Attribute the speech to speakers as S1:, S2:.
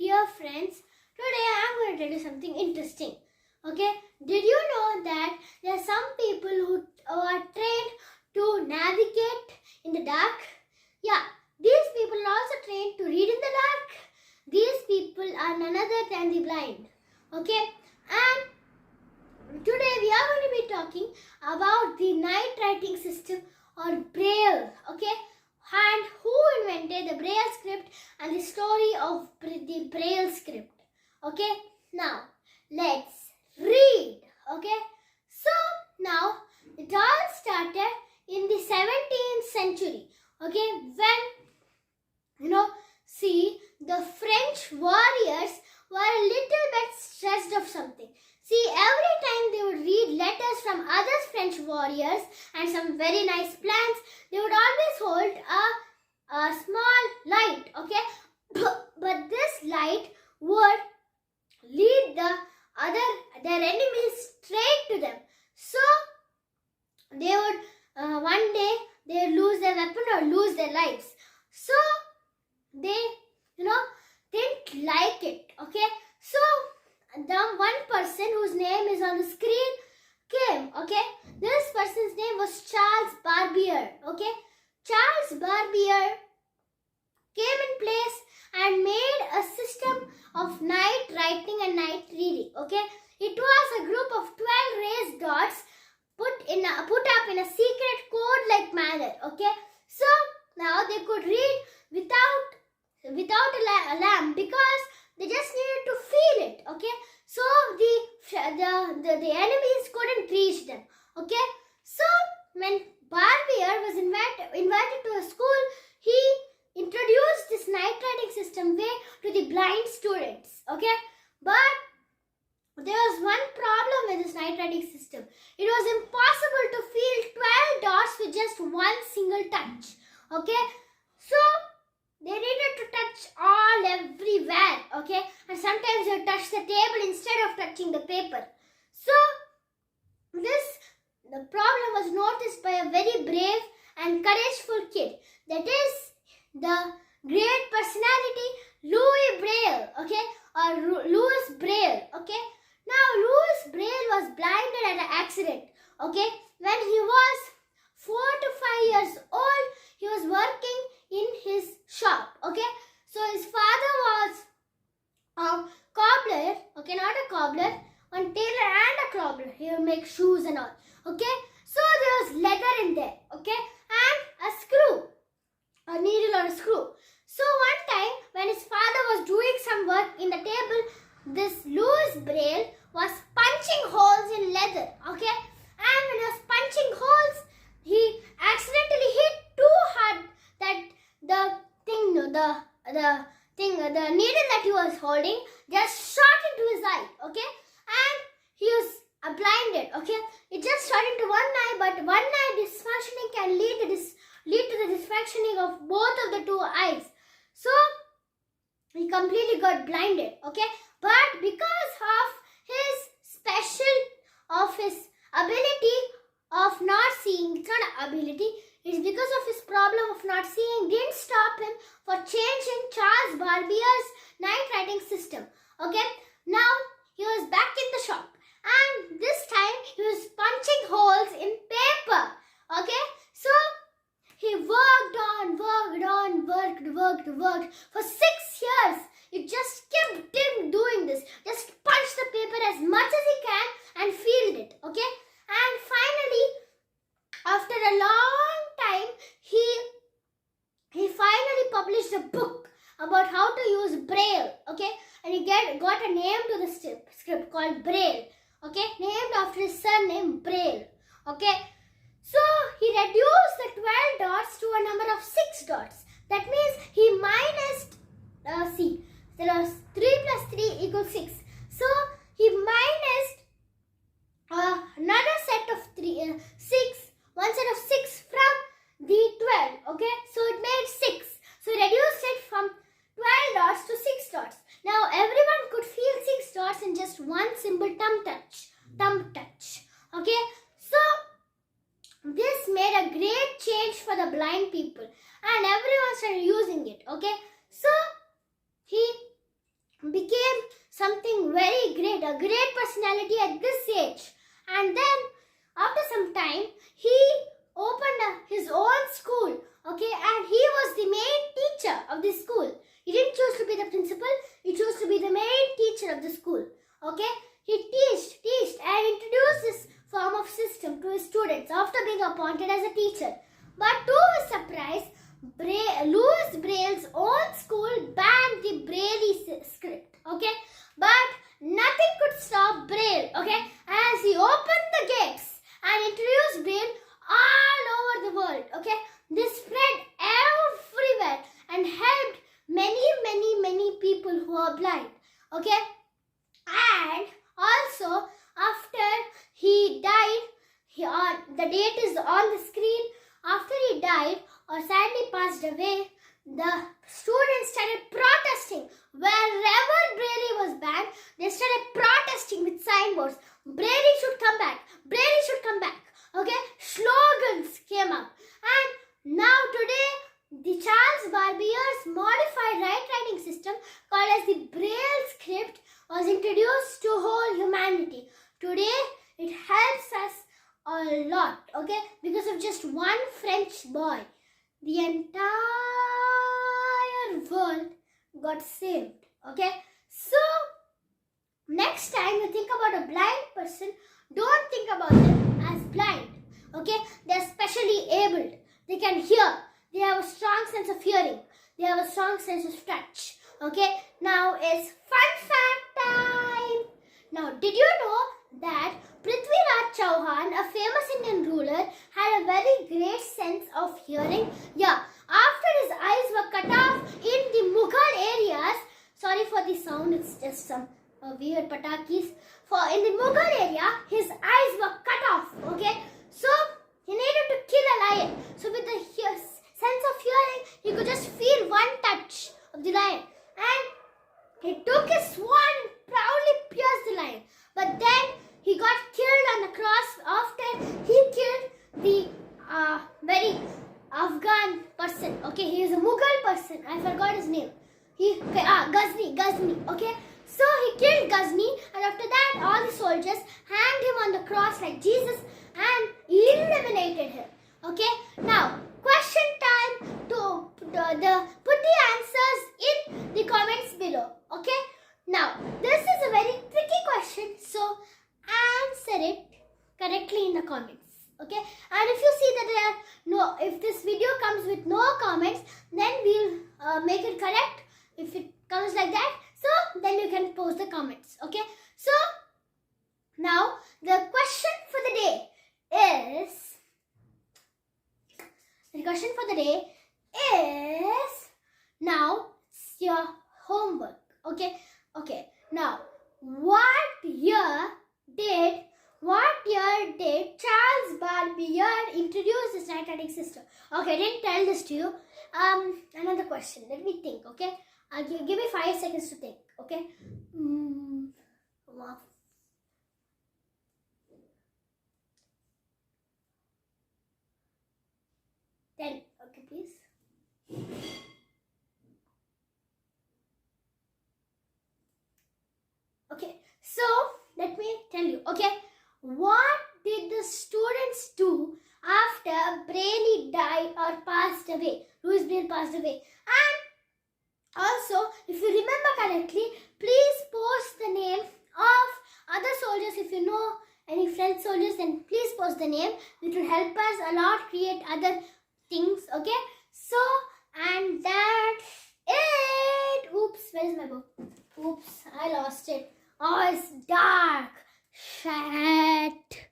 S1: Dear friends, today I am going to tell you something interesting. Okay, did you know that there are some people who are trained to navigate in the dark? Yeah, these people are also trained to read in the dark. These people are none other than the blind. Okay, and today we are going to be talking about the night writing system or Braille. Okay, and who invented the Braille Script and the story of the Braille Script. Okay, now let's read. Okay, so now it all started in the 17th century. Okay, when see, the French warriors were a little bit stressed of something. See, every time they would read letters from other French warriors and some very nice plans, they would always hold a small light, okay? But this light would lead their enemies straight to them. So, they would, one day, they would lose their weapon or lose their lives. So, they, didn't like it, okay? So, the one person whose name is on the screen came, okay? This person's name was Charles Barbier, okay? Charles Barbier came in place and made a system of night writing and night reading, okay? It was a group of 12 raised dots put up in a secret code-like manner, okay? So, now they could read without a lamp because they just needed to feel it, okay? So the enemies couldn't reach them, okay? So when Barbier was invited to a school, he introduced this night writing system way to the blind students, okay? But there was one problem with this night writing system. It was impossible to feel 12 dots with just one single touch, okay? So they needed to touch all everywhere, okay? And sometimes you touch the table instead of touching the paper. So, the problem was noticed by a very brave and courageful kid. That is the great personality Louis Braille, okay? Or Louis Braille, okay? Now, Louis Braille was blinded at an accident, okay? When he was 4 to 5 years old, he was working in his shop, okay? So his father was a cobbler, okay, not a cobbler, one tailor and a cobbler. He would make shoes and all, okay? So there was leather in there, okay, and a screw, a needle or a screw. So one time when his father was doing some work in the table, this Louis Braille was punching holes in leather, okay? And when he was punching holes, he accidentally hit too hard that the needle that he was holding just shot into his eye, okay? And he was blinded, okay? It just shot into one eye, but one eye dysfunctioning can lead to the dysfunctioning of both of the two eyes. So he completely got blinded, okay? But because of his ability of not seeing, it's not an ability, it's because of his problem of not seeing, didn't stop him for changing Charles Barbier's night writing system. Okay, now he was back in the shop and this time he was punching holes in paper. Okay, so he worked for 6 years. He just kept doing this. Just punch the paper as much as he can and feel it. Okay, and finally, after a long time, he finally published a book about how to use Braille, okay? And he got a name to the script called Braille, okay? Named after his surname, Braille, okay? So, he reduced the 12 dots to a number of 6 dots. That means he minused, there was 3 plus 3 equals 6. So, he minused another set of 6, one set of 6 from the 12, okay? So it made 6. So reduced it from 12 dots to 6 dots. Now everyone could feel 6 dots in just one simple thumb touch, okay? So this made a great change for the blind people and everyone started using it, okay? So he something very great, a great personality at this age. And then after some time, he opened his own school, okay, and he was the main teacher of the school. He didn't choose to be the principal, he chose to be the main teacher of the school, okay. He teached and introduced this form of system to his students after being appointed as a teacher. But to his surprise, Louis Braille's own school banned the Braille Script, okay. But nothing could stop Braille, okay, as he opened the gates and introduced Braille all over the world, okay. This spread everywhere and helped many people who are blind, okay. And also after he died, the date is on the screen. After he died or sadly passed away, the students started protesting. Wherever Braille was banned, they started protesting with signboards. Braille should come back. Braille should come back. Okay, slogans came up. And now today, the Charles Barbier's modified writing system called as the Braille Script was introduced to whole humanity. Today, it helps us a lot, okay, because of just one French boy. The entire world got saved, okay. So, next time you think about a blind person, don't think about them as blind, okay. They are specially abled. They can hear. They have a strong sense of hearing. They have a strong sense of touch, okay. Now is fun fact time. Now, did you know that Prithviraj Chauhan, a famous Indian ruler, had a very great sense of hearing? Yeah, after his eyes were cut off in the Mughal areas, sorry for the sound, it's just some weird patakis. In the Mughal area, his eyes were cut off, okay? So, he needed to kill a lion. So, with the sense of hearing, he could just feel one touch of the lion. And he took his sword and proudly pierced the lion. But then, he got killed on the cross after he killed the very Afghan person. Okay, he is a Mughal person. I forgot his name. Ghazni. Okay, so he killed Ghazni, and after that, all the soldiers hanged him on the cross like Jesus and eliminated him. Okay, now question time. Put the answers in the comments below. Okay, now this is a very tricky question, so answer it correctly in the comments, okay. And if you see that if this video comes with no comments, then we'll make it correct. If it comes like that, so then you can post the comments, okay. So now the question for the day is now your homework, okay. Now what year did Charles Barbier introduce this writing system? Okay, I didn't tell this to you. Another question. Let me think, okay? Give me 5 seconds to think, okay? 10, okay, please. Okay, so let me tell you, okay? What did the students do after Braille died or passed away? Louis Braille passed away. And also, if you remember correctly, please post the name of other soldiers. If you know any French soldiers, then please post the name. It will help us a lot create other things, okay? So, and that's it. Oops, where is my book? Oops, I lost it. Oh, it's dark. Shit.